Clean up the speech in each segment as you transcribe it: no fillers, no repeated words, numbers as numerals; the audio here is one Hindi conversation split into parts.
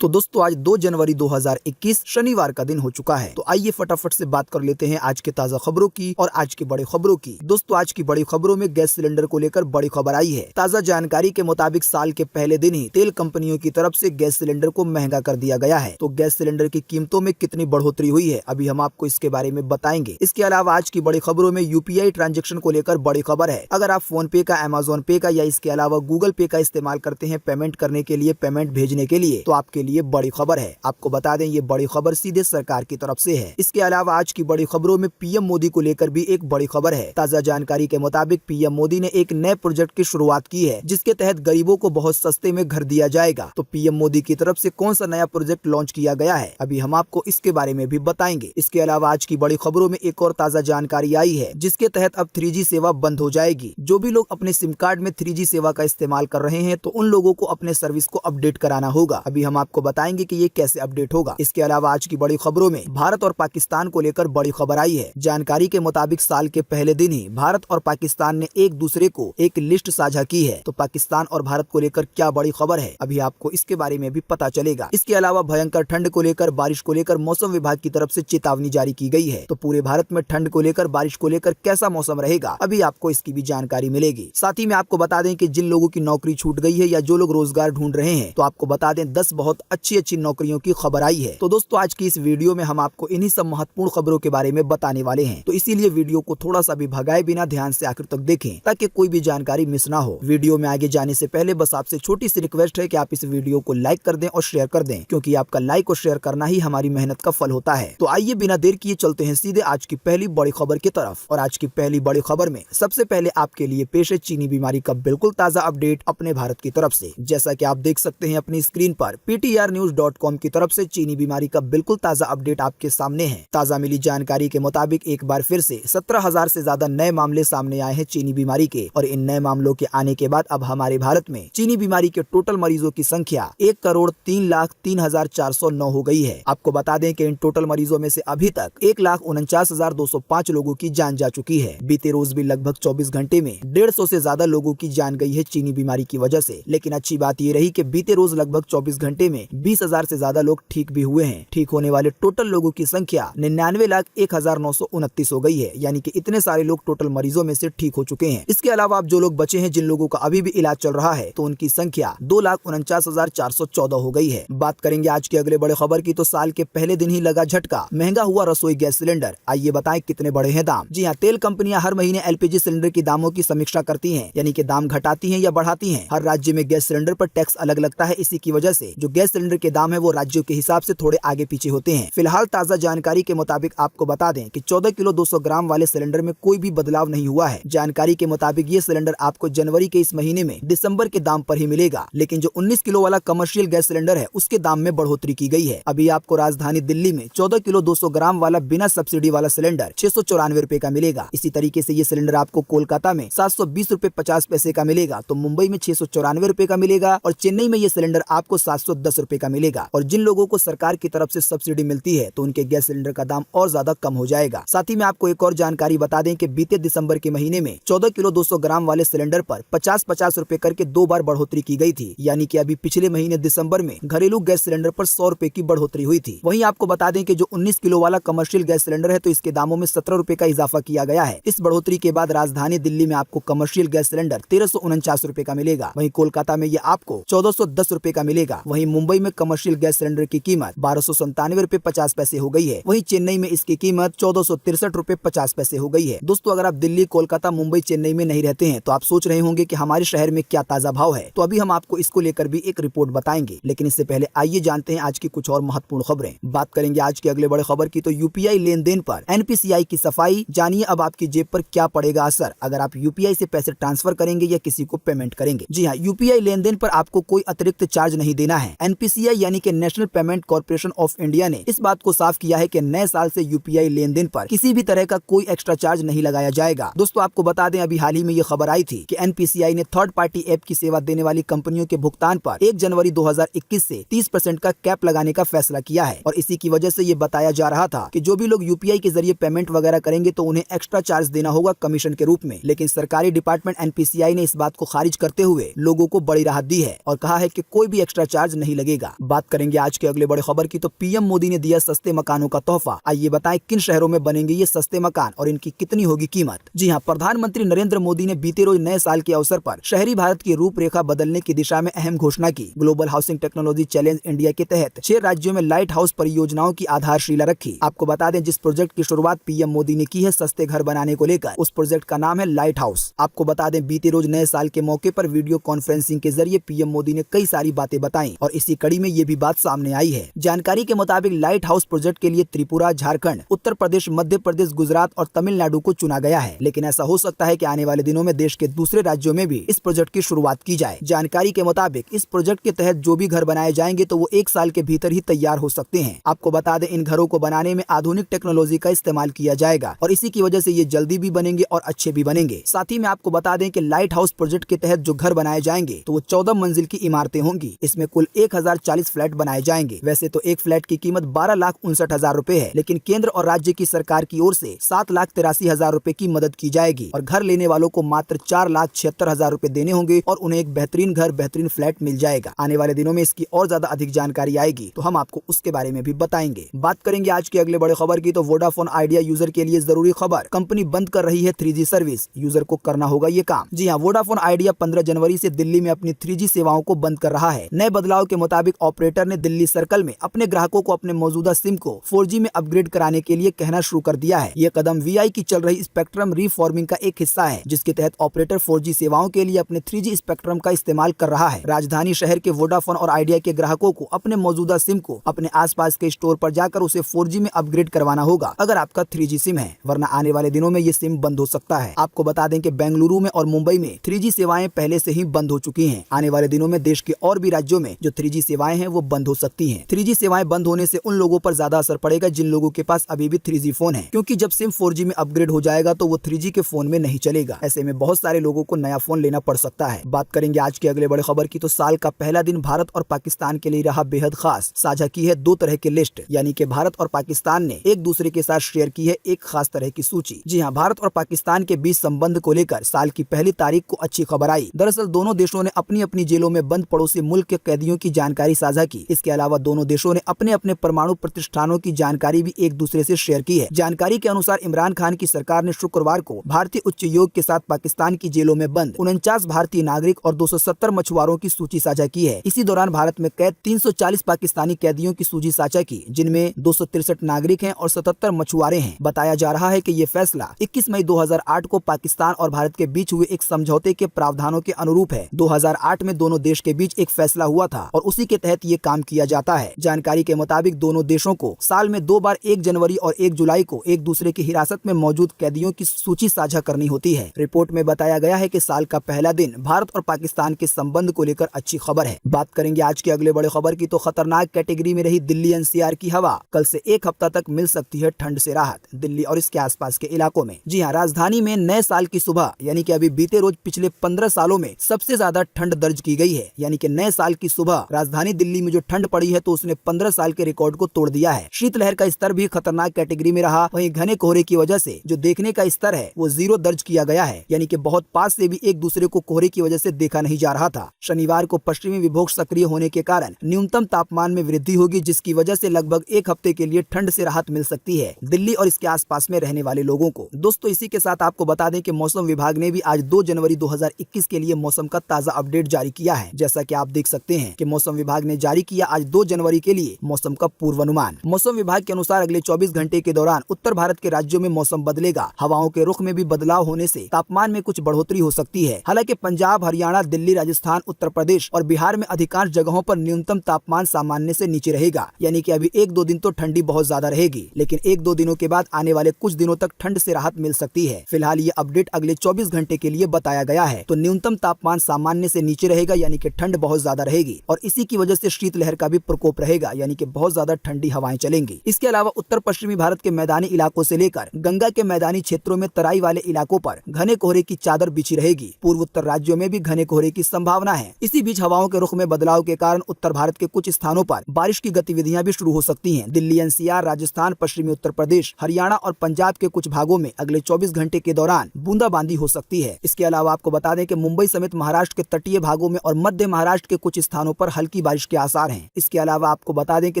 तो दोस्तों आज 2 जनवरी 2021 शनिवार का दिन हो चुका है। तो आइए फटाफट से बात कर लेते हैं आज के ताजा खबरों की और आज की बड़ी खबरों की। दोस्तों आज की बड़ी खबरों में गैस सिलेंडर को लेकर बड़ी खबर आई है। ताजा जानकारी के मुताबिक साल के पहले दिन ही तेल कंपनियों की तरफ से गैस सिलेंडर को महंगा कर दिया गया है। तो गैस सिलेंडर की कीमतों में कितनी बढ़ोतरी हुई है अभी हम आपको इसके बारे में बताएंगे। इसके अलावा आज की बड़ी खबरों में यूपीआई ट्रांजेक्शन को लेकर बड़ी खबर है। अगर आप फोन पे का, अमेजोन पे का या इसके अलावा गूगल पे का इस्तेमाल करते हैं पेमेंट करने के लिए, पेमेंट भेजने के लिए, तो आपके लिए बड़ी खबर है। आपको बता दें ये बड़ी खबर सीधे सरकार की तरफ से है। इसके अलावा आज की बड़ी खबरों में पीएम मोदी को लेकर भी एक बड़ी खबर है। ताजा जानकारी के मुताबिक पीएम मोदी ने एक नए प्रोजेक्ट की शुरुआत की है जिसके तहत गरीबों को बहुत सस्ते में घर दिया जाएगा। तो पीएम मोदी की तरफ से कौन सा नया प्रोजेक्ट लॉन्च किया गया है अभी हम आपको इसके बारे में भी बताएंगे। इसके अलावा आज की बड़ी खबरों में एक और ताजा जानकारी आई है जिसके तहत अब 3G सेवा बंद हो जाएगी। जो भी लोग अपने सिम कार्ड में 3G सेवा का इस्तेमाल कर रहे हैं तो उन लोगों को अपने सर्विस को अपडेट कराना होगा। अभी हम आपको बताएंगे कि ये कैसे अपडेट होगा। इसके अलावा आज की बड़ी खबरों में भारत और पाकिस्तान को लेकर बड़ी खबर आई है। जानकारी के मुताबिक साल के पहले दिन ही भारत और पाकिस्तान ने एक दूसरे को एक लिस्ट साझा की है। तो पाकिस्तान और भारत को लेकर क्या बड़ी खबर है अभी आपको इसके बारे में भी पता चलेगा। इसके अलावा भयंकर ठंड को लेकर, बारिश को लेकर मौसम विभाग की तरफ से चेतावनी जारी की गई है। तो पूरे भारत में ठंड को लेकर, बारिश को लेकर कैसा मौसम रहेगा अभी आपको इसकी भी जानकारी मिलेगी। साथ ही में आपको बता दें कि जिन लोगों की नौकरी छूट गई है या जो लोग रोजगार ढूंढ रहे हैं तो आपको बता दें 10 बहुत अच्छी नौकरियों की खबर आई है। तो दोस्तों आज की इस वीडियो में हम आपको इन्हीं सब महत्वपूर्ण खबरों के बारे में बताने वाले हैं। तो इसीलिए वीडियो को थोड़ा सा भी भगाए बिना ध्यान से आखिर तक देखें ताकि कोई भी जानकारी मिस ना हो। वीडियो में आगे जाने से पहले बस आपसे छोटी सी रिक्वेस्ट है कि आप इस वीडियो को लाइक कर दें और शेयर कर दें, क्योंकि आपका लाइक और शेयर करना ही हमारी मेहनत का फल होता है। तो आइए बिना देर किए चलते हैं सीधे आज की पहली बड़ी खबर की तरफ। और आज की पहली बड़ी खबर में सबसे पहले आपके लिए पेश है चीनी बीमारी का बिल्कुल ताजा अपडेट अपने भारत की तरफ से। जैसा कि आप देख सकते हैं अपनी स्क्रीन पर PTRnews.com की तरफ से चीनी बीमारी का बिल्कुल ताजा अपडेट आपके सामने है। ताजा मिली जानकारी के मुताबिक एक बार फिर से 17,000 से ज्यादा नए मामले सामने आए हैं चीनी बीमारी के। और इन नए मामलों के आने के बाद अब हमारे भारत में चीनी बीमारी के टोटल मरीजों की संख्या 1,03,03,409 हो गई है। आपको बता दें कि इन टोटल मरीजों में से अभी तक 1,49,205 लोगों की जान जा चुकी है। बीते रोज भी लगभग 24 घंटे में 150 से ज्यादा लोगों की जान गई है चीनी बीमारी की वजह से। लेकिन अच्छी बात ये रही कि बीते रोज लगभग 24 घंटे में 20,000 से ज्यादा लोग ठीक भी हुए हैं। ठीक होने वाले टोटल लोगों की संख्या 99,01,929 हो गई है। यानी कि इतने सारे लोग टोटल मरीजों में से ठीक हो चुके हैं। इसके अलावा अब जो लोग बचे हैं, जिन लोगों का अभी भी इलाज चल रहा है, तो उनकी संख्या 2,49,414 हो गई है। बात करेंगे आज के अगले बड़े खबर की, तो साल के पहले दिन ही लगा झटका, महंगा हुआ रसोई गैस सिलेंडर। आइए बताएं कितने बड़े हैं दाम। जी हाँ, तेल कंपनियां हर महीने LPG सिलेंडर की दामों की समीक्षा करती हैं, यानी कि दाम घटाती हैं या बढ़ाती हैं। हर राज्य में गैस सिलेंडर पर टैक्स अलग लगता है। इसी की वजह से जो गैस सिलेंडर के दाम है वो राज्यों के हिसाब से थोड़े आगे पीछे होते हैं। फिलहाल ताजा जानकारी के मुताबिक आपको बता दें कि 14 किलो 200 ग्राम वाले सिलेंडर में कोई भी बदलाव नहीं हुआ है। जानकारी के मुताबिक ये सिलेंडर आपको जनवरी के इस महीने में दिसंबर के दाम पर ही मिलेगा। लेकिन जो 19 किलो वाला कमर्शियल गैस सिलेंडर है उसके दाम में बढ़ोतरी की गई है। अभी आपको राजधानी दिल्ली में 14 किलो 200 ग्राम वाला बिना सब्सिडी वाला सिलेंडर 694 रुपए का मिलेगा। इसी तरीके से ये सिलेंडर आपको कोलकाता में 720 रुपए 50 पैसे का मिलेगा, तो मुंबई में 694 रुपए का मिलेगा और चेन्नई में ये सिलेंडर आपको 710 रुपए का मिलेगा। और जिन लोगों को सरकार की तरफ से सब्सिडी मिलती है तो उनके गैस सिलेंडर का दाम और ज्यादा कम हो जाएगा। साथ ही में आपको एक और जानकारी बता दें कि बीते दिसंबर के महीने में 14 किलो 200 ग्राम वाले सिलेंडर पर 50-50 रुपए करके 2 बार बढ़ोतरी की गई थी। यानी कि अभी पिछले महीने दिसंबर में घरेलू गैस सिलेंडर पर 100 रुपए की बढ़ोतरी हुई थी। वहीं आपको बता दें कि जो 19 किलो वाला कमर्शियल गैस सिलेंडर है तो इसके दामों में 17 रुपए का इजाफा किया गया है। इस बढ़ोतरी के बाद राजधानी दिल्ली में आपको कमर्शियल गैस सिलेंडर 1349 रुपए का मिलेगा। वहीं कोलकाता में ये आपको 1410 रुपए का मिलेगा। वहीं मुंबई में कमर्शियल गैस सिलेंडर की कीमत 1297 रुपए 50 पैसे हो गई है। वहीं चेन्नई में इसकी कीमत 1463 रुपए 50 पैसे हो गई है। दोस्तों अगर आप दिल्ली, कोलकाता, मुंबई, चेन्नई में नहीं रहते हैं तो आप सोच रहे होंगे कि हमारे शहर में क्या ताजा भाव है, तो अभी हम आपको इसको लेकर भी एक रिपोर्ट बताएंगे। लेकिन इससे पहले आइए जानते हैं आज की कुछ और महत्वपूर्ण खबरें। बात करेंगे आज के अगले बड़े खबर की, तो यूपीआई लेन देन पर NPCI की सफाई। जानिए अब आपकी जेब पर क्या पड़ेगा असर अगर आप यूपीआई से पैसे ट्रांसफर करेंगे या किसी को पेमेंट करेंगे। जी हाँ, यूपीआई लेन देन पर आपको कोई अतिरिक्त चार्ज नहीं देना है। NPCI यानी कि national payment corporation of India ने इस बात को साफ किया है कि नए साल से यूपीआई लेन देन पर किसी भी तरह का कोई एक्स्ट्रा चार्ज नहीं लगाया जाएगा। दोस्तों आपको बता दें अभी हाल ही में ये खबर आई थी कि NPCI ने थर्ड पार्टी ऐप की सेवा देने वाली कंपनियों के भुगतान पर 1 जनवरी 2021 से 30% का कैप लगाने का फैसला किया है। और इसी की वजह से ये बताया जा रहा था कि जो भी लोग यूपीआई के जरिए पेमेंट वगैरह करेंगे तो उन्हें एक्स्ट्रा चार्ज देना होगा कमीशन के रूप में। लेकिन सरकारी डिपार्टमेंट NPCI ने इस बात को खारिज करते हुए लोगों को बड़ी राहत दी है और कहा है कि कोई भी एक्स्ट्रा चार्ज नहीं लगेगा। लगेगा। बात करेंगे आज के अगले बड़े खबर की तो पीएम मोदी ने दिया सस्ते मकानों का तोहफा। आइए बताएं किन शहरों में बनेंगे ये सस्ते मकान और इनकी कितनी होगी कीमत। जी हां, प्रधानमंत्री नरेंद्र मोदी ने बीते रोज नए साल के अवसर पर शहरी भारत की रूपरेखा बदलने की दिशा में अहम घोषणा की। Global housing technology challenge India के तहत 6 राज्यों में लाइट हाउस परियोजनाओं की आधारशिला रखी। आपको बता दें, जिस प्रोजेक्ट की शुरुआत पीएम मोदी ने की है सस्ते घर बनाने को लेकर, उस प्रोजेक्ट का नाम है लाइट हाउस। आपको बता दें, बीते रोज नए साल के मौके पर वीडियो कॉन्फ्रेंसिंग के जरिए पीएम मोदी ने कई सारी बातें बताई और इसी कड़ी में ये भी बात सामने आई है। जानकारी के मुताबिक लाइट हाउस प्रोजेक्ट के लिए त्रिपुरा, झारखंड, उत्तर प्रदेश, मध्य प्रदेश, गुजरात और तमिलनाडु को चुना गया है। लेकिन ऐसा हो सकता है कि आने वाले दिनों में देश के दूसरे राज्यों में भी इस प्रोजेक्ट की शुरुआत की जाए। जानकारी के मुताबिक इस प्रोजेक्ट के तहत जो भी घर बनाए जाएंगे तो वो 1 साल के भीतर ही तैयार हो सकते हैं। आपको बता दें, इन घरों को बनाने में आधुनिक टेक्नोलॉजी का इस्तेमाल किया जाएगा और इसी की वजह से ये जल्दी भी बनेंगे और अच्छे भी बनेंगे। साथ ही में आपको बता दें कि लाइट हाउस प्रोजेक्ट के तहत जो घर बनाए जाएंगे तो वो 14 मंजिल की इमारतें होंगी। इसमें कुल 1040 फ्लैट बनाए जाएंगे। वैसे तो एक फ्लैट की कीमत 12,59,000 रुपए है, लेकिन केंद्र और राज्य की सरकार की ओर से 7,83,000 रुपए की मदद की जाएगी और घर लेने वालों को मात्र 4,76,000 रुपए देने होंगे और उन्हें एक बेहतरीन घर, बेहतरीन फ्लैट मिल जाएगा। आने वाले दिनों में इसकी और ज्यादा अधिक जानकारी आएगी तो हम आपको उसके बारे में भी बताएंगे। बात करेंगे आज के अगले बड़े खबर की तो वोडाफोन आइडिया यूजर के लिए जरूरी खबर, कंपनी बंद कर रही है 3G सर्विस, यूजर को करना होगा ये काम। जी हाँ, वोडाफोन आइडिया 15 जनवरी से दिल्ली में अपनी 3G सेवाओं को बंद कर रहा है। नए बदलाव के मुताबिक ऑपरेटर ने दिल्ली सर्कल में अपने ग्राहकों को अपने मौजूदा सिम को 4G में अपग्रेड कराने के लिए कहना शुरू कर दिया है। ये कदम VI की चल रही स्पेक्ट्रम रीफॉर्मिंग का एक हिस्सा है, जिसके तहत ऑपरेटर 4G सेवाओं के लिए अपने 3G स्पेक्ट्रम का इस्तेमाल कर रहा है। राजधानी शहर के वोडाफोन और आइडिया के ग्राहकों को अपने मौजूदा सिम को अपने आसपास के स्टोर पर जाकर उसे 4G में अपग्रेड करवाना होगा अगर आपका 3G सिम है, वरना आने वाले दिनों में ये सिम बंद हो सकता है। आपको बता दें कि बेंगलुरु में और मुंबई में 3G सेवाएं पहले से ही बंद हो चुकी हैं। आने वाले दिनों में देश के और भी राज्यों में जो 3G सेवाएं हैं वो बंद हो सकती हैं। 3G सेवाएं बंद होने से उन लोगों पर ज्यादा असर पड़ेगा जिन लोगों के पास अभी भी 3G फोन है, क्योंकि जब सिम 4G में अपग्रेड हो जाएगा तो वो 3G के फोन में नहीं चलेगा। ऐसे में बहुत सारे लोगों को नया फोन लेना पड़ सकता है। बात करेंगे आज के अगले बड़े खबर की तो साल का पहला दिन भारत और पाकिस्तान के लिए रहा बेहद खास। साझा की है 2 तरह की लिस्ट, यानी कि भारत और पाकिस्तान ने एक दूसरे के साथ शेयर की है एक खास तरह की सूची। जी हाँ, भारत और पाकिस्तान के बीच संबंध को लेकर साल की पहली तारीख को अच्छी खबर आई। दरअसल दोनों देशों ने अपनी अपनी जेलों में बंद पड़ोसी मुल्क के कैदियों की जानकारी साझा की। इसके अलावा दोनों देशों ने अपने अपने परमाणु प्रतिष्ठानों की जानकारी भी एक दूसरे से शेयर की है। जानकारी के अनुसार इमरान खान की सरकार ने शुक्रवार को भारतीय उच्च योग के साथ पाकिस्तान की जेलों में बंद 49 भारतीय नागरिक और 270 मछुआरों की सूची साझा की है। इसी दौरान भारत में कैद 340 पाकिस्तानी कैदियों की सूची साझा की, जिनमें 263 नागरिक हैं और 77 मछुआरे हैं। बताया जा रहा है कि ये फैसला 21 मई 2008 को पाकिस्तान और भारत के बीच हुए एक समझौते के प्रावधानों के अनुरूप है। 2008 में दोनों देश के बीच एक फैसला हुआ था और उसी के तहत ये काम किया जाता है। जानकारी के मुताबिक दोनों देशों को साल में 2 बार 1 जनवरी और 1 जुलाई को एक दूसरे की हिरासत में मौजूद कैदियों की सूची साझा करनी होती है। रिपोर्ट में बताया गया है कि साल का पहला दिन भारत और पाकिस्तान के संबंध को लेकर अच्छी खबर है। बात करेंगे आज के अगले बड़े खबर की तो खतरनाक कैटेगरी में रही दिल्ली NCR की हवा, कल से 1 हफ्ता तक मिल सकती है ठंड से राहत दिल्ली और इसके आसपास के इलाकों में। जी हाँ, राजधानी में नए साल की सुबह यानी कि अभी बीते रोज पिछले 15 सालों में सबसे ज्यादा ठंड दर्ज की गई है। यानी कि नए साल की सुबह राजधानी दिल्ली में जो ठंड पड़ी है तो उसने 15 साल के रिकॉर्ड को तोड़ दिया है। शीतलहर का स्तर भी खतरनाक कैटेगरी में रहा। वहीं घने कोहरे की वजह से जो देखने का स्तर है वो 0 दर्ज किया गया है, यानी कि बहुत पास से भी एक दूसरे को कोहरे की वजह से देखा नहीं जा रहा था। शनिवार को पश्चिमी विभोग सक्रिय होने के कारण न्यूनतम तापमान में वृद्धि होगी, जिसकी वजह से लगभग 1 हफ्ते के लिए ठंड से राहत मिल सकती है दिल्ली और इसके आसपास में रहने वाले लोगों को। दोस्तों, इसी के साथ आपको बता दें कि मौसम विभाग ने भी आज 2 जनवरी 2021 के लिए मौसम का ताजा अपडेट जारी किया है। जैसा कि आप देख सकते हैं कि मौसम विभाग ने जारी किया आज 2 जनवरी के लिए मौसम का पूर्वानुमान। मौसम विभाग के अनुसार अगले 24 घंटे के दौरान उत्तर भारत के राज्यों में मौसम बदलेगा। हवाओं के रुख में भी बदलाव होने से तापमान में कुछ बढ़ोतरी हो सकती है। हालांकि पंजाब, हरियाणा, दिल्ली, राजस्थान, उत्तर प्रदेश और बिहार में अधिकांश जगहों पर न्यूनतम तापमान सामान्य से नीचे रहेगा। यानी कि अभी 1-2 दिन तो ठंडी बहुत ज्यादा रहेगी, लेकिन 1-2 दिनों के बाद आने वाले कुछ दिनों तक ठंड से राहत मिल सकती है। फिलहाल ये अपडेट अगले 24 घंटे के लिए बताया गया है। तो न्यूनतम तापमान सामान्य से नीचे रहेगा, यानी कि ठंड बहुत ज्यादा रहेगी और इसी की वजह से शीतलहर का भी प्रकोप रहेगा, यानी कि बहुत ज्यादा ठंडी हवाएं चलेंगी। इसके अलावा उत्तर पश्चिमी भारत के मैदानी इलाकों से लेकर गंगा के मैदानी क्षेत्रों में तराई वाले इलाकों पर घने कोहरे की चादर बिछी रहेगी। पूर्व उत्तर राज्यों में भी घने कोहरे की संभावना है। इसी बीच हवाओं के रुख में बदलाव के कारण उत्तर भारत के कुछ स्थानों पर बारिश की गतिविधियां भी शुरू हो सकती हैं। दिल्ली, NCR, राजस्थान, पश्चिमी उत्तर प्रदेश, हरियाणा और पंजाब के कुछ भागों में अगले 24 घंटे के दौरान बूंदाबांदी हो सकती है। इसके अलावा आपको बता दें कि मुंबई समेत महाराष्ट्र के तटीय भागों में और मध्य महाराष्ट्र के कुछ स्थानों पर हल्की हल्की बारिश के आसार हैं। इसके अलावा आपको बता दें कि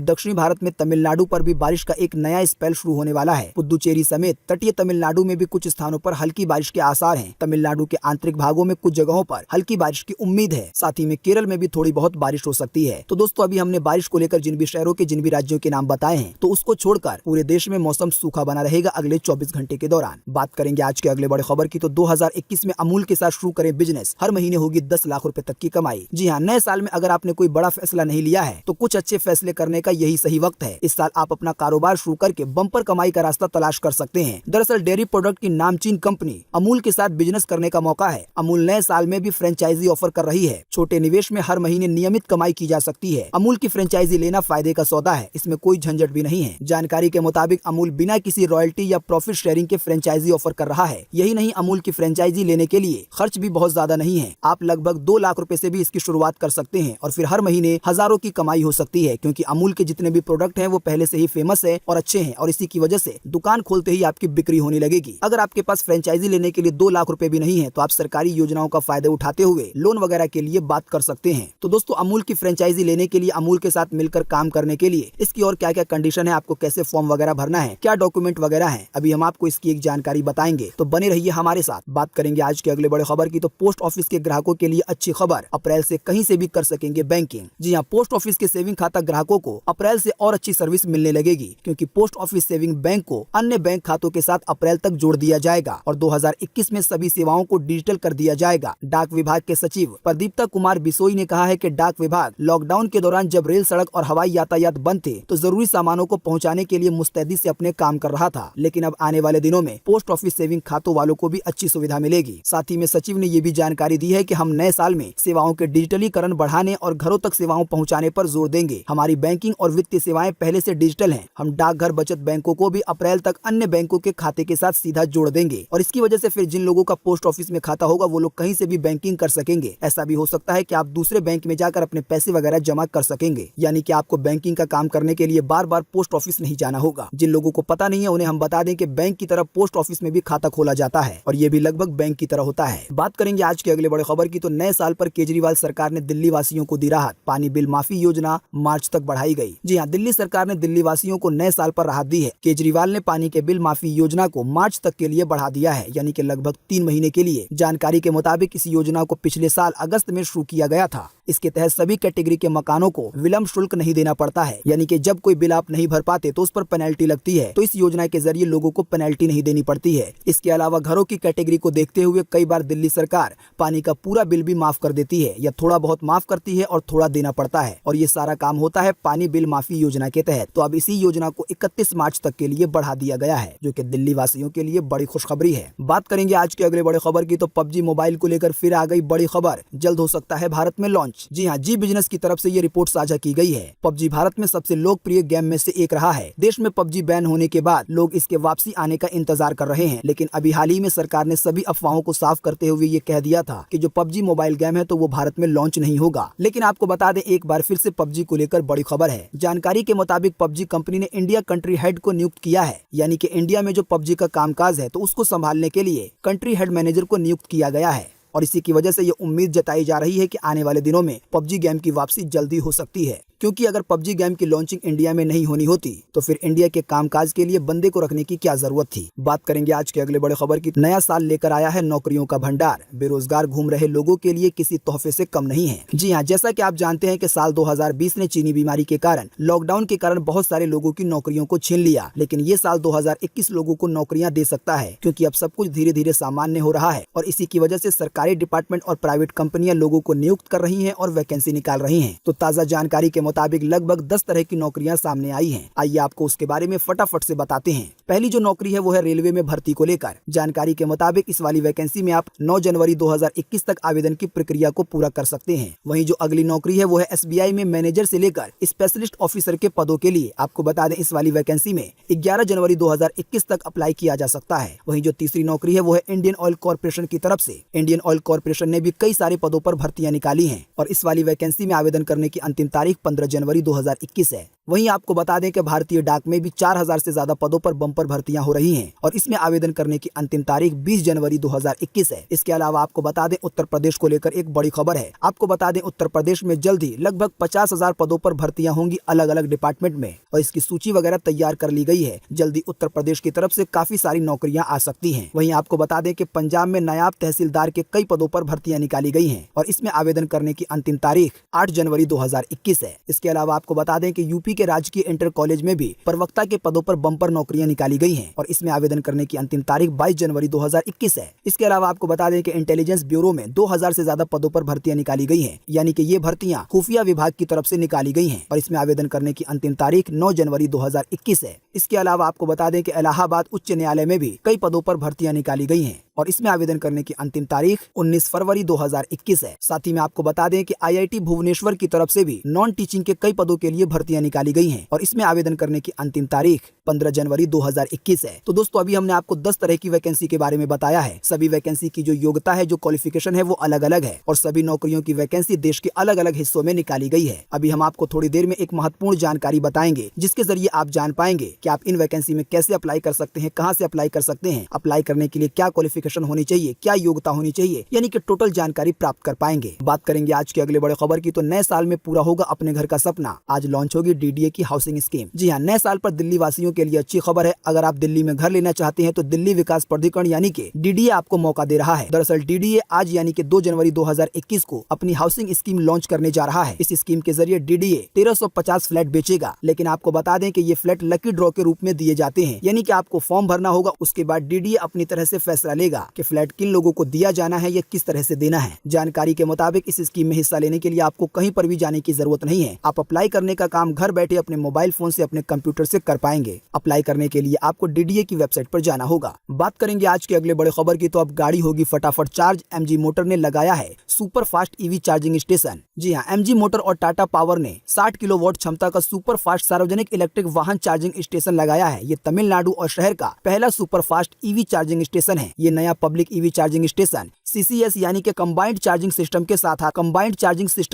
दक्षिणी भारत में तमिलनाडु पर भी बारिश का एक नया स्पेल शुरू होने वाला है। पुदुचेरी समेत तटीय तमिलनाडु में भी कुछ स्थानों पर हल्की बारिश के आसार हैं। तमिलनाडु के आंतरिक भागों में कुछ जगहों पर हल्की बारिश की उम्मीद है। साथ ही में केरल में भी थोड़ी बहुत बारिश हो सकती है। तो दोस्तों, अभी हमने बारिश को लेकर जिन भी शहरों के जिन भी राज्यों के नाम बताए हैं, तो उसको छोड़कर पूरे देश में मौसम सूखा बना रहेगा अगले 24 घंटे के दौरान। बात करेंगे आज के अगले बड़े खबर की, तो 2021 में अमूल के साथ शुरू करें बिजनेस, हर महीने होगी 10 लाख रुपए तक की कमाई। जी हाँ, नए साल में अगर आपने कोई बड़ा फैसला नहीं लिया है तो कुछ अच्छे फैसले करने का यही सही वक्त है। इस साल आप अपना कारोबार शुरू करके बम्पर कमाई का रास्ता तलाश कर सकते हैं। दरअसल डेयरी प्रोडक्ट की नामचीन कंपनी अमूल के साथ बिजनेस करने का मौका है। अमूल नए साल में भी फ्रेंचाइजी ऑफर कर रही है। छोटे निवेश में हर महीने नियमित कमाई की जा सकती है। अमूल की फ्रेंचाइजी लेना फायदे का सौदा है, इसमें कोई झंझट भी नहीं है। जानकारी के मुताबिक अमूल बिना किसी रॉयल्टी या प्रॉफिट शेयरिंग के फ्रेंचाइजी ऑफर कर रहा है। यही नहीं, अमूल की फ्रेंचाइजी लेने के लिए खर्च भी बहुत ज्यादा नहीं है। आप लगभग 2 लाख रुपए से भी इसकी शुरुआत कर सकते हैं और फिर हर महीने हजारों की कमाई हो सकती है, क्योंकि अमूल के जितने भी प्रोडक्ट हैं वो पहले से ही फेमस है और अच्छे हैं, और इसी की वजह से दुकान खोलते ही आपकी बिक्री होने लगेगी। अगर आपके पास फ्रेंचाइजी लेने के लिए 2 लाख रुपए भी नहीं है तो आप सरकारी योजनाओं का फायदा उठाते हुए लोन वगैरह के लिए बात कर सकते हैं। तो दोस्तों, अमूल की फ्रेंचाइजी लेने के लिए, अमूल के साथ मिलकर काम करने के लिए इसकी और क्या क्या कंडीशन है, आपको कैसे फॉर्म वगैरह भरना है, क्या डॉक्यूमेंट वगैरह है, अभी हम आपको इसकी एक जानकारी बताएंगे। तो बने रहिए हमारे साथ। बात करेंगे आज के अगले बड़े खबर की, तो पोस्ट ऑफिस के ग्राहकों के लिए अच्छी खबर, अप्रैल से कहीं से भी कर सकेंगे बैंकिंग। जी हाँ, पोस्ट ऑफिस के सेविंग खाता ग्राहकों को अप्रैल से और अच्छी सर्विस मिलने लगेगी, क्योंकि पोस्ट ऑफिस सेविंग बैंक को अन्य बैंक खातों के साथ अप्रैल तक जोड़ दिया जाएगा और 2021 में सभी सेवाओं को डिजिटल कर दिया जाएगा। डाक विभाग के सचिव प्रदीप्ता कुमार बिसोई ने कहा है कि डाक विभाग लॉकडाउन के दौरान जब रेल, सड़क और हवाई यातायात बंद थे तो जरूरी सामानों को पहुंचाने के लिए मुस्तैदी से अपने काम कर रहा था, लेकिन अब आने वाले दिनों में पोस्ट ऑफिस सेविंग खातों वालों को भी अच्छी सुविधा मिलेगी। साथ ही में सचिव ने ये भी जानकारी दी है कि हम नए साल में सेवाओं के डिजिटलीकरण बढ़ाने और घरों तक सेवाओं पहुंचाने पर जोर देंगे। हमारी बैंकिंग और वित्तीय सेवाएं पहले से डिजिटल हैं। हम डाकघर, बचत बैंकों को भी अप्रैल तक अन्य बैंकों के खाते के साथ सीधा जोड़ देंगे और इसकी वजह से फिर जिन लोगों का पोस्ट ऑफिस में खाता होगा वो लोग कहीं से भी बैंकिंग कर सकेंगे। ऐसा भी हो सकता है कि आप दूसरे बैंक में जाकर अपने पैसे वगैरह जमा कर सकेंगे, यानी कि आपको बैंकिंग का काम करने के लिए बार बार पोस्ट ऑफिस नहीं जाना होगा। जिन लोगों को पता नहीं है उन्हें हम बता दें कि बैंक की तरह पोस्ट ऑफिस में भी खाता खोला जाता है और ये भी लगभग बैंक की तरह होता है। बात करेंगे आज के अगले बड़े खबर की, तो नए साल पर केजरीवाल सरकार ने दिल्ली वासियों को दी राहत। पानी बिल माफी योजना मार्च तक बढ़ाई गई। जी हाँ, दिल्ली सरकार ने दिल्ली वासियों को नए साल पर राहत दी है। केजरीवाल ने पानी के बिल माफी योजना को मार्च तक के लिए बढ़ा दिया है, यानी कि लगभग 3 महीने के लिए। जानकारी के मुताबिक इस योजना को पिछले साल अगस्त में शुरू किया गया था। इसके तहत सभी कैटेगरी के मकानों को विलंब शुल्क नहीं देना पड़ता है, यानी कि जब कोई बिल आप नहीं भर पाते तो उस पर पेनल्टी लगती है। तो इस योजना के जरिए लोगों को पेनल्टी नहीं देनी पड़ती है। इसके अलावा घरों की कैटेगरी को देखते हुए कई बार दिल्ली सरकार पानी का पूरा बिल भी माफ कर देती है या थोड़ा बहुत माफ करती है और थोड़ा देना पड़ता है, और ये सारा काम होता है पानी बिल माफी योजना के तहत। तो अब इसी योजना को 31 मार्च तक के लिए बढ़ा दिया गया है, जो कि दिल्ली वासियों के लिए बड़ी खुशखबरी है। बात करेंगे आज के अगले बड़े खबर की, तो पबजी मोबाइल को लेकर फिर आ गई बड़ी खबर, जल्द हो सकता है भारत में लॉन्च। जी हाँ, जी बिजनेस की तरफ से ये रिपोर्ट साझा की गई है। पबजी भारत में सबसे लोकप्रिय गेम में से एक रहा है। देश में पबजी बैन होने के बाद लोग इसके वापसी आने का इंतजार कर रहे हैं, लेकिन अभी हाल ही में सरकार ने सभी अफवाहों को साफ करते हुए ये कह दिया था कि जो पबजी मोबाइल गेम है तो वो भारत में लॉन्च नहीं होगा। लेकिन आपको बता दें, एक बार फिर से पबजी को लेकर बड़ी खबर है। जानकारी के मुताबिक पबजी कंपनी ने इंडिया कंट्री हेड को नियुक्त किया है, यानी कि इंडिया में जो पबजी का कामकाज है तो उसको संभालने के लिए कंट्री हेड मैनेजर को नियुक्त किया गया है। और इसी की वजह से ये उम्मीद जताई जा रही है कि आने वाले दिनों में पबजी गेम की वापसी जल्दी हो सकती है, क्योंकि अगर पबजी गेम की लॉन्चिंग इंडिया में नहीं होनी होती तो फिर इंडिया के कामकाज के लिए बंदे को रखने की क्या जरूरत थी। बात करेंगे आज के अगले बड़े खबर की। नया साल लेकर आया है नौकरियों का भंडार, बेरोजगार घूम रहे लोगों के लिए किसी तोहफे से कम नहीं है। जी हाँ, जैसा कि आप जानते हैं कि साल 2020 ने चीनी बीमारी के कारण, लॉकडाउन के कारण बहुत सारे लोगों की नौकरियों को छीन लिया, लेकिन ये साल 2021 लोगों को नौकरियां दे सकता है, क्योंकि अब सब कुछ धीरे धीरे सामान्य हो रहा है और इसी की वजह से सरकारी डिपार्टमेंट और प्राइवेट कंपनियां लोगों को नियुक्त कर रही हैं और वैकेंसी निकाल रही हैं। तो ताजा जानकारी के मुताबिक लगभग 10 तरह की नौकरियां सामने आई हैं। आइए आपको उसके बारे में फटाफट से बताते हैं। पहली जो नौकरी है वो है रेलवे में भर्ती को लेकर। जानकारी के मुताबिक इस वाली वैकेंसी में आप 9 जनवरी 2021 तक आवेदन की प्रक्रिया को पूरा कर सकते हैं। वहीं जो अगली नौकरी है वो है SBI में मैनेजर से लेकर स्पेशलिस्ट ऑफिसर के पदों के लिए। आपको बता दें, इस वाली वैकेंसी में 11 जनवरी 2021 तक अप्लाई किया जा सकता है। वहीं जो तीसरी नौकरी है वो है इंडियन ऑयल कॉर्पोरेशन की तरफ से। इंडियन ऑयल कॉर्पोरेशन ने भी कई सारे पदों पर भर्तियां निकाली हैं और इस वाली वैकेंसी में आवेदन करने की अंतिम तारीख 15 जनवरी 2021 है। वहीं आपको बता दें कि भारतीय डाक में भी 4000 से ज्यादा पदों पर बम्पर भर्तियां हो रही हैं और इसमें आवेदन करने की अंतिम तारीख 20 जनवरी 2021 है। इसके अलावा आपको बता दें उत्तर प्रदेश को लेकर एक बड़ी खबर है। आपको बता दें उत्तर प्रदेश में जल्द ही लगभग 50,000 पदों पर भर्तियां होंगी अलग अलग डिपार्टमेंट में और इसकी सूची वगैरह तैयार कर ली गई है। जल्दी उत्तर प्रदेश की तरफ से काफी सारी नौकरियां आ सकती हैं। वहीं आपको बता दें कि पंजाब में नायब तहसीलदार के कई पदों पर भर्तियां निकाली गई हैं और इसमें आवेदन करने की अंतिम तारीख 8 जनवरी 2021 है। इसके अलावा आपको बता दें कि यूपी के राजकीय इंटर कॉलेज में भी प्रवक्ता के पदों पर बम्पर नौकरियां निकाली गई हैं और इसमें आवेदन करने की अंतिम तारीख 22 जनवरी 2021 है। इसके अलावा आपको बता दें कि इंटेलिजेंस ब्यूरो में 2000 से ज्यादा पदों पर भर्तियां निकाली गई हैं, यानी कि ये भर्तियां खुफिया विभाग की तरफ से निकाली गई हैं और इसमें आवेदन करने की अंतिम तारीख 9 जनवरी 2021 है। इसके अलावा आपको बता दें कि इलाहाबाद उच्च न्यायालय में भी कई पदों पर भर्तियां निकाली गई हैं और इसमें आवेदन करने की अंतिम तारीख 19 फरवरी 2021 है। साथ ही में आपको बता दें कि IIT भुवनेश्वर की तरफ से भी नॉन टीचिंग के कई पदों के लिए भर्तियां निकाली गई हैं और इसमें आवेदन करने की अंतिम तारीख 15 जनवरी 2021 है। तो दोस्तों अभी हमने आपको 10 तरह की वैकेंसी के बारे में बताया है। सभी वैकेंसी की जो योग्यता है, जो क्वालिफिकेशन है वो अलग अलग है और सभी नौकरियों की वैकेंसी देश के अलग अलग हिस्सों में निकाली गई है। अभी हम आपको थोड़ी देर में एक महत्वपूर्ण जानकारी बताएंगे जिसके जरिए आप जान पाएंगे कि आप इन वैकेंसी में कैसे अप्लाई कर सकते हैं, कहां से अप्लाई कर सकते हैं, अप्लाई करने के लिए क्या क्वालिफिकेशन होनी चाहिए, क्या योग्यता होनी चाहिए, यानी कि टोटल जानकारी प्राप्त कर पाएंगे। बात करेंगे आज के अगले बड़े खबर की, तो नए साल में पूरा होगा अपने घर का सपना। आज लॉन्च होगी DDA की हाउसिंग स्कीम। जी हाँ, नए साल पर दिल्ली वासियों के लिए अच्छी खबर है। अगर आप दिल्ली में घर लेना चाहते हैं तो दिल्ली विकास प्राधिकरण यानी कि DDA आपको मौका दे रहा है। दरअसल DDA आज यानी कि 2 जनवरी 2021 को अपनी हाउसिंग स्कीम लॉन्च करने जा रहा है। इस स्कीम के जरिए DDA 1350 फ्लैट बेचेगा, लेकिन आपको बता दें कि ये फ्लैट लकी ड्रॉ के रूप में दिए जाते हैं, यानी कि आपको फॉर्म भरना होगा। उसके बाद DDA अपनी तरह से फैसला लेगा कि फ्लैट किन लोगों को दिया जाना है या किस तरह से देना है। जानकारी के मुताबिक इस स्कीम में हिस्सा लेने के लिए आपको कहीं पर भी जाने की जरूरत नहीं है। आप अप्लाई करने का काम घर बैठे अपने मोबाइल फोन से, अपने कंप्यूटर से कर पाएंगे। अप्लाई करने के लिए आपको DDA की वेबसाइट पर जाना होगा। बात करेंगे आज के अगले बड़े खबर की, तो अब गाड़ी होगी फटाफट चार्ज। MG मोटर ने लगाया है super fast EV charging station. जी हाँ, MG मोटर और टाटा पावर ने 60 किलोवाट क्षमता का सुपर फास्ट सार्वजनिक इलेक्ट्रिक वाहन चार्जिंग स्टेशन लगाया है। ये तमिलनाडु और शहर का पहला super fast EV charging station है। ये नया public EV charging station CCS यानी कि कंबाइंड चार्जिंग सिस्टम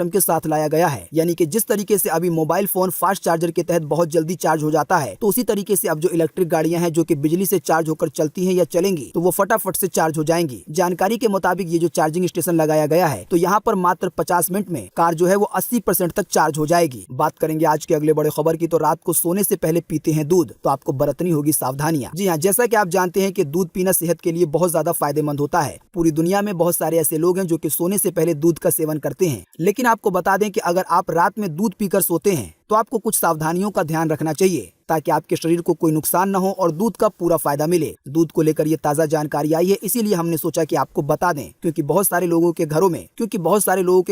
के साथ लाया गया है। यानी कि जिस तरीके से अभी मोबाइल फोन फास्ट चार्जर के तहत बहुत जल्दी चार्ज हो जाता है, तो उसी तरीके से अब जो इलेक्ट्रिक गाड़ियां हैं जो कि बिजली से चार्ज होकर चलती हैं या चलेंगी, तो वो फटाफट से चार्ज हो जाएंगी। जानकारी के मुताबिक ये जो चार्जिंग स्टेशन लगाया गया है, तो यहाँ पर मात्र 50 मिनट में कार जो है वो 80% तक चार्ज हो जाएगी। बात करेंगे आज के अगले बड़े खबर की, तो रात को सोने से पहले पीते हैं दूध तो आपको बरतनी होगी सावधानियां। जी हाँ, जैसा कि आप जानते हैं कि दूध पीना सेहत के लिए बहुत ज्यादा फायदेमंद होता है। पूरी दुनिया में बहुत सारे ऐसे लोग हैं जो कि सोने से पहले दूध का सेवन करते हैं, लेकिन आपको बता दें कि अगर आप रात में दूध पीकर सोते हैं तो आपको कुछ सावधानियों का ध्यान रखना चाहिए ताकि आपके शरीर को कोई नुकसान न हो और दूध का पूरा फायदा मिले। दूध को लेकर ये ताज़ा जानकारी आई है, इसीलिए हमने सोचा कि आपको बता दें, क्योंकि बहुत सारे लोगों के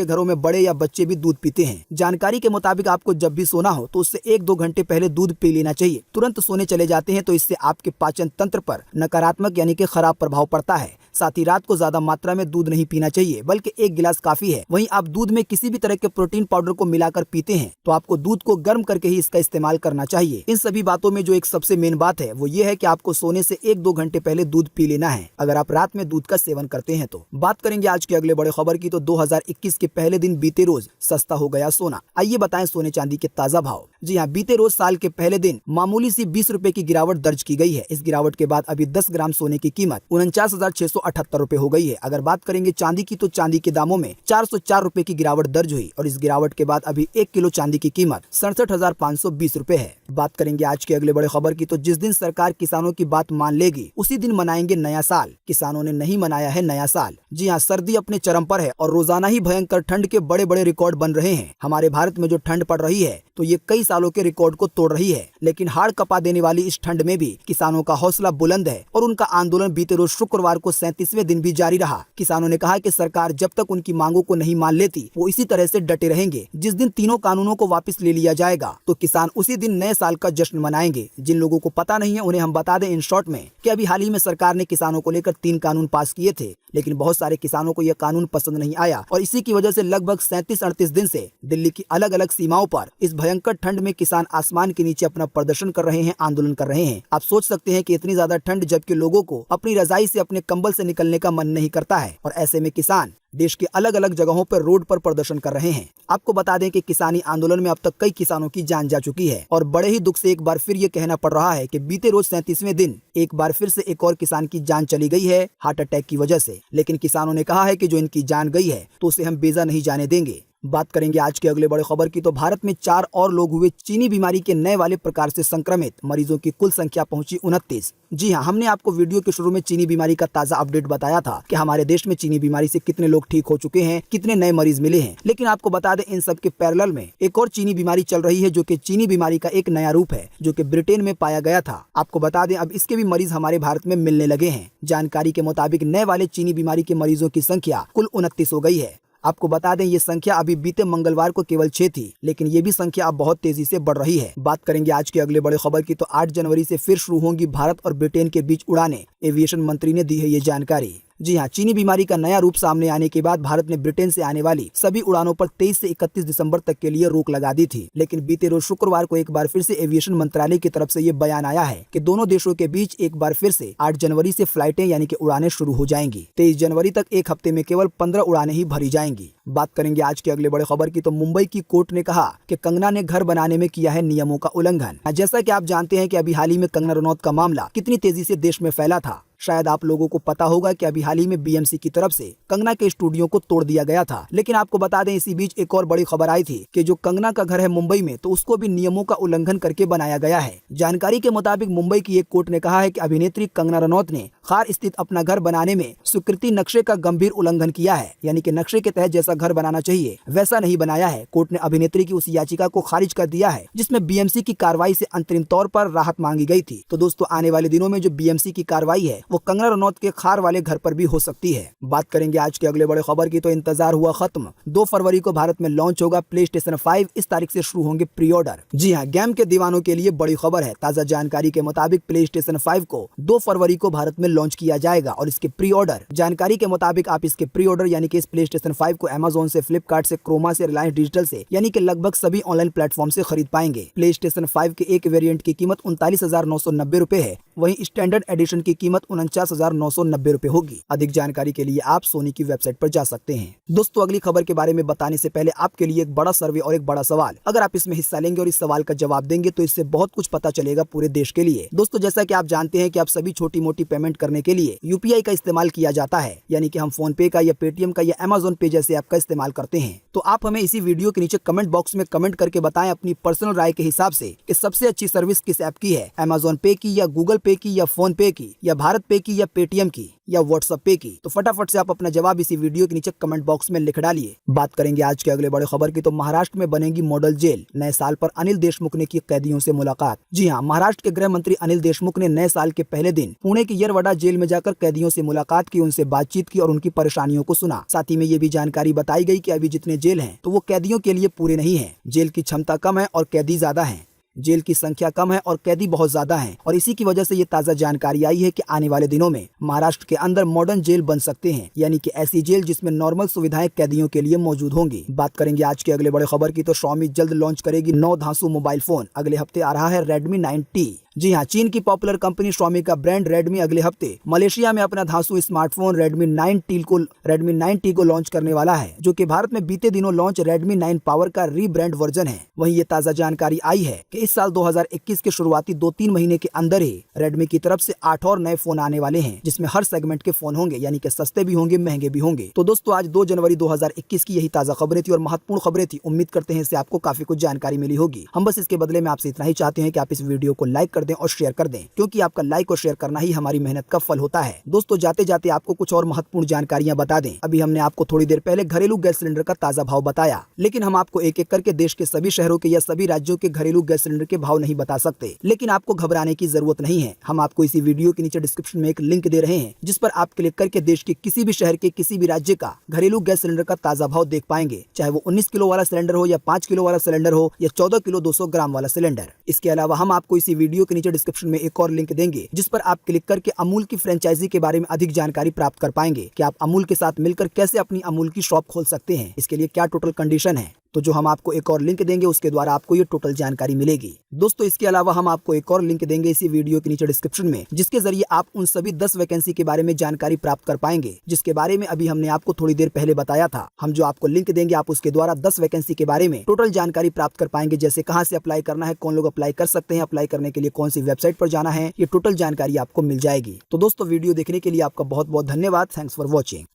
घरों में बड़े या बच्चे भी दूध पीते हैं। जानकारी के मुताबिक आपको जब भी सोना हो तो उससे 1-2 घंटे पहले दूध पी लेना चाहिए। तुरंत सोने चले जाते हैं तो इससे आपके पाचन तंत्र पर नकारात्मक यानी कि खराब प्रभाव पड़ता है। साथ ही रात को ज्यादा मात्रा में दूध नहीं पीना चाहिए, बल्कि 1 गिलास काफी है। वहीं आप दूध में किसी भी तरह के प्रोटीन पाउडर को मिलाकर पीते हैं तो आपको दूध को गर्म करके ही इसका इस्तेमाल करना चाहिए। इन सभी बातों में जो एक सबसे मेन बात है वो ये है कि आपको सोने से 1-2 घंटे पहले दूध पी लेना है अगर आप रात में दूध का सेवन करते हैं तो। बात करेंगे आज के अगले बड़े खबर की, तो 2021 के पहले दिन बीते रोज सस्ता हो गया सोना। आइए बताएं सोने चांदी के ताजा भाव। जी हाँ, बीते रोज साल के पहले दिन मामूली सी 20 रुपए की गिरावट दर्ज की गई है। इस गिरावट के बाद अभी 10 ग्राम सोने की कीमत 49,678 रुपए हो गई है। अगर बात करेंगे चांदी की, तो चांदी के दामों में 404 रुपए की गिरावट दर्ज हुई और इस गिरावट के बाद अभी 1 किलो चांदी की कीमत 67,520 रुपए है। बात करेंगे आज के अगले बड़े खबर की, तो जिस दिन सरकार किसानों की बात मान लेगी उसी दिन मनाएंगे नया साल। किसानों ने नहीं मनाया है नया साल। जी हाँ, सर्दी अपने चरम पर है और रोजाना ही भयंकर ठंड के बड़े बड़े रिकॉर्ड बन रहे हैं। हमारे भारत में जो ठंड पड़ रही है तो ये कई सालों के रिकॉर्ड को तोड़ रही है, लेकिन हाड़ कपा देने वाली इस ठंड में भी किसानों का हौसला बुलंद है और उनका आंदोलन बीते रोज शुक्रवार को 37वें दिन भी जारी रहा। किसानों ने कहा कि सरकार जब तक उनकी मांगों को नहीं मान लेती वो इसी तरह से डटे रहेंगे। जिस दिन तीनों कानूनों को वापस ले लिया जाएगा तो किसान उसी दिन नए साल का जश्न मनाएंगे। जिन लोगों को पता नहीं है उन्हें हम बता दें इन शॉर्ट में कि अभी हाल ही में सरकार ने किसानों को लेकर 3 कानून पास किए थे, लेकिन बहुत सारे किसानों को यह कानून पसंद नहीं आया और इसी की वजह से लगभग 37-38 दिन से दिल्ली की अलग अलग सीमाओं पर इस भयंकर ठंड में किसान आसमान के नीचे अपना प्रदर्शन कर रहे हैं, आंदोलन कर रहे हैं। आप सोच सकते हैं कि इतनी ज्यादा ठंड जबकि लोगों को अपनी रजाई से, अपने कंबल से निकलने का मन नहीं करता है और ऐसे में किसान देश के अलग अलग जगहों पर रोड पर प्रदर्शन कर रहे हैं। आपको बता दें कि किसानी आंदोलन में अब तक कई किसानों की जान जा चुकी है और बड़े ही दुख से एक बार फिर ये कहना पड़ रहा है कि बीते रोज 37वें दिन एक बार फिर से एक और किसान की जान चली गई है हार्ट अटैक की वजह से। लेकिन किसानों ने कहा है कि जो इनकी जान गई है तो उसे हम बेजा नहीं जाने देंगे। बात करेंगे आज के अगले बड़े खबर की तो भारत में 4 और लोग हुए चीनी बीमारी के नए वाले प्रकार से संक्रमित, मरीजों की कुल संख्या पहुंची 29। जी हां, हमने आपको वीडियो के शुरू में चीनी बीमारी का ताजा अपडेट बताया था कि हमारे देश में चीनी बीमारी से कितने लोग ठीक हो चुके हैं, कितने नए मरीज मिले हैं। लेकिन आपको बता दें इन सब के पैरेलल में एक और चीनी बीमारी चल रही है जो कि चीनी बीमारी का एक नया रूप है जो कि ब्रिटेन में पाया गया था। आपको बता दें अब इसके भी मरीज हमारे भारत में मिलने लगे हैं। जानकारी के मुताबिक नए वाले चीनी बीमारी के मरीजों की संख्या कुल 29 हो गई है। आपको बता दें ये संख्या अभी बीते मंगलवार को केवल 6 थी, लेकिन ये भी संख्या अब बहुत तेजी से बढ़ रही है। बात करेंगे आज के अगले बड़े खबर की तो 8 जनवरी से फिर शुरू होंगी भारत और ब्रिटेन के बीच उड़ानें। एविएशन मंत्री ने दी है ये जानकारी। जी हां, चीनी बीमारी का नया रूप सामने आने के बाद भारत ने ब्रिटेन से आने वाली सभी उड़ानों पर 23 से 31 दिसंबर तक के लिए रोक लगा दी थी। लेकिन बीते रोज शुक्रवार को एक बार फिर से एविएशन मंत्रालय की तरफ से ये बयान आया है कि दोनों देशों के बीच एक बार फिर से 8 जनवरी से फ्लाइटें यानी कि उड़ानें शुरू हो जाएंगी। 23 जनवरी तक एक हफ्ते में केवल 15 उड़ानें ही भरी जाएंगी। बात करेंगे आज के अगले बड़े खबर की तो मुंबई की कोर्ट ने कहा कि कंगना ने घर बनाने में किया है नियमों का उल्लंघन। जैसा कि आप जानते हैं कि अभी हाल ही में कंगना रनौत का मामला कितनी तेजी से देश में फैला था। शायद आप लोगों को पता होगा कि अभी हाल ही में बीएमसी की तरफ से कंगना के स्टूडियो को तोड़ दिया गया था। लेकिन आपको बता दें इसी बीच एक और बड़ी खबर आई थी कि जो कंगना का घर है मुंबई में तो उसको भी नियमों का उल्लंघन करके बनाया गया है। जानकारी के मुताबिक मुंबई की एक कोर्ट ने कहा है कि अभिनेत्री कंगना रनौत ने खार स्थित अपना घर बनाने में स्वीकृति नक्शे का गंभीर उल्लंघन किया है, यानी कि नक्शे के तहत जैसा घर बनाना चाहिए वैसा नहीं बनाया है। कोर्ट ने अभिनेत्री की उस याचिका को खारिज कर दिया है जिसमें बीएमसी की कार्रवाई से अंतरिम तौर पर राहत मांगी गई थी। तो दोस्तों आने वाले दिनों में जो बीएमसी की कार्रवाई है वो कंगना रनौत के खार वाले घर पर भी हो सकती है। बात करेंगे आज के अगले बड़े खबर की तो इंतजार हुआ खत्म। 2 फरवरी को भारत में लॉन्च होगा PlayStation 5। इस तारीख से शुरू होंगे प्री ऑर्डर। जी हां, गेम के दीवानों के लिए बड़ी खबर है। ताजा जानकारी के मुताबिक PlayStation 5 को 2 फरवरी को भारत में लॉन्च किया जाएगा और इसके प्री ऑर्डर जानकारी के मुताबिक आप इसके प्री ऑर्डर यानी कि इस PlayStation 5 को Amazon से, फ्लिपकार्ट से, क्रोमा से, रिलायंस डिजिटल से यानी कि लगभग सभी ऑनलाइन प्लेटफॉर्म से खरीद पाएंगे। PlayStation 5 के एक वेरिएंट की कीमत 39,990 रुपए है, वहीं स्टैंडर्ड एडिशन की कीमत 49,990 रुपए होगी। अधिक जानकारी के लिए आप सोनी की वेबसाइट पर जा सकते हैं। दोस्तों अगली खबर के बारे में बताने से पहले आपके लिए एक बड़ा सर्वे और एक बड़ा सवाल। अगर आप इसमें हिस्सा लेंगे और इस सवाल का जवाब देंगे तो इससे बहुत कुछ पता चलेगा पूरे देश के लिए। दोस्तों जैसा कि आप जानते हैं कि आप सभी छोटी मोटी पेमेंट करने के लिए यूपीआई का इस्तेमाल किया जाता है, यानी कि हम फोन पे का या पेटीएम का या अमेजोन पे जैसे ऐप का इस्तेमाल करते हैं। तो आप हमें इसी वीडियो के नीचे कमेंट बॉक्स में कमेंट करके बताएं अपनी पर्सनल राय के हिसाब से कि सबसे अच्छी सर्विस किस ऐप की है, अमेजोन पे की या गूगल पे की या फोन पे की या भारत पे की या पेटीएम की या व्हाट्सएप पे की। तो फटाफट से आप अपना जवाब इसी वीडियो के नीचे कमेंट बॉक्स में लिख डालिए। बात करेंगे आज के अगले बड़े खबर की तो महाराष्ट्र में बनेगी मॉडल जेल। नए साल पर अनिल देशमुख ने की कैदियों से मुलाकात। जी हां, महाराष्ट्र के गृह मंत्री अनिल देशमुख ने नए साल के पहले दिन पुणे की येरवडा जेल में जाकर कैदियों से मुलाकात की, उनसे बातचीत की और उनकी परेशानियों को सुना। साथ ही में ये भी जानकारी बताई गई कि अभी जितने जेल हैं तो वो कैदियों के लिए पूरे नहीं है। जेल की क्षमता कम है और कैदी ज्यादा है। जेल की संख्या कम है और कैदी बहुत ज्यादा हैं और इसी की वजह से ये ताजा जानकारी आई है कि आने वाले दिनों में महाराष्ट्र के अंदर मॉडर्न जेल बन सकते हैं, यानी कि ऐसी जेल जिसमें नॉर्मल सुविधाएं कैदियों के लिए मौजूद होंगी। बात करेंगे आज के अगले बड़े खबर की तो Xiaomi जल्द लॉन्च करेगी 9 धांसू मोबाइल फोन। अगले हफ्ते आ रहा है Redmi 9T। जी हां, चीन की पॉपुलर कंपनी Xiaomi का ब्रांड Redmi अगले हफ्ते मलेशिया में अपना धांसू स्मार्टफोन Redmi 9T को लॉन्च करने वाला है, जो कि भारत में बीते दिनों लॉन्च Redmi 9 पावर का रीब्रांड वर्जन है। वहीं ये ताजा जानकारी आई है कि इस साल 2021 के शुरुआती 2-3 महीने के अंदर ही Redmi की तरफ से 8 और नए फोन आने वाले हैं, जिसमें हर सेगमेंट के फोन होंगे, यानी कि सस्ते भी होंगे, महंगे भी होंगे। तो दोस्तों आज 2 जनवरी 2021 की यही ताजा खबरें थी और महत्वपूर्ण खबरें थी। उम्मीद करते हैं इससे आपको काफी कुछ जानकारी मिली होगी। हम बस इसके बदले में आपसे इतना ही चाहते हैं कि आप इस वीडियो को लाइक कर दें और शेयर कर दें, क्योंकि आपका लाइक और शेयर करना ही हमारी मेहनत का फल होता है। दोस्तों जाते जाते आपको कुछ और महत्वपूर्ण जानकारियां बता दें। अभी हमने आपको थोड़ी देर पहले घरेलू गैस सिलेंडर का ताजा भाव बताया, लेकिन हम आपको एक एक करके देश के सभी शहरों के या सभी राज्यों के घरेलू गैस सिलेंडर के भाव नहीं बता सकते। लेकिन आपको घबराने की जरूरत नहीं है। हम आपको इसी वीडियो के नीचे डिस्क्रिप्शन में एक लिंक दे रहे हैं, जिस पर आप क्लिक करके देश के किसी भी शहर के किसी भी राज्य का घरेलू गैस सिलेंडर का ताजा भाव देख पाएंगे, चाहे वो 19 किलो वाला सिलेंडर हो या 5 किलो वाला सिलेंडर हो या 14 किलो 200 ग्राम वाला सिलेंडर। इसके अलावा हम आपको इसी वीडियो के नीचे डिस्क्रिप्शन में एक और लिंक देंगे, जिस पर आप क्लिक करके अमूल की फ्रेंचाइजी के बारे में अधिक जानकारी प्राप्त कर पाएंगे कि आप अमूल के साथ मिलकर कैसे अपनी अमूल की शॉप खोल सकते हैं, इसके लिए क्या टोटल कंडीशन है, तो जो हम आपको एक और लिंक देंगे उसके द्वारा आपको ये टोटल जानकारी मिलेगी। दोस्तों इसके अलावा हम आपको एक और लिंक देंगे इसी वीडियो के नीचे डिस्क्रिप्शन में, जिसके जरिए आप उन सभी 10 वैकेंसी के बारे में जानकारी प्राप्त कर पाएंगे जिसके बारे में अभी हमने आपको थोड़ी देर पहले बताया था। हम जो आपको लिंक देंगे आप उसके द्वारा 10 वैकेंसी के बारे में टोटल जानकारी प्राप्त कर पाएंगे, जैसे कहां से अप्लाई करना है, कौन लोग अप्लाई कर सकते हैं, अप्लाई करने के लिए कौन सी वेबसाइट पर जाना है, ये टोटल जानकारी आपको मिल जाएगी। तो दोस्तों वीडियो देखने के लिए आपका बहुत बहुत धन्यवाद। Thanks for watching.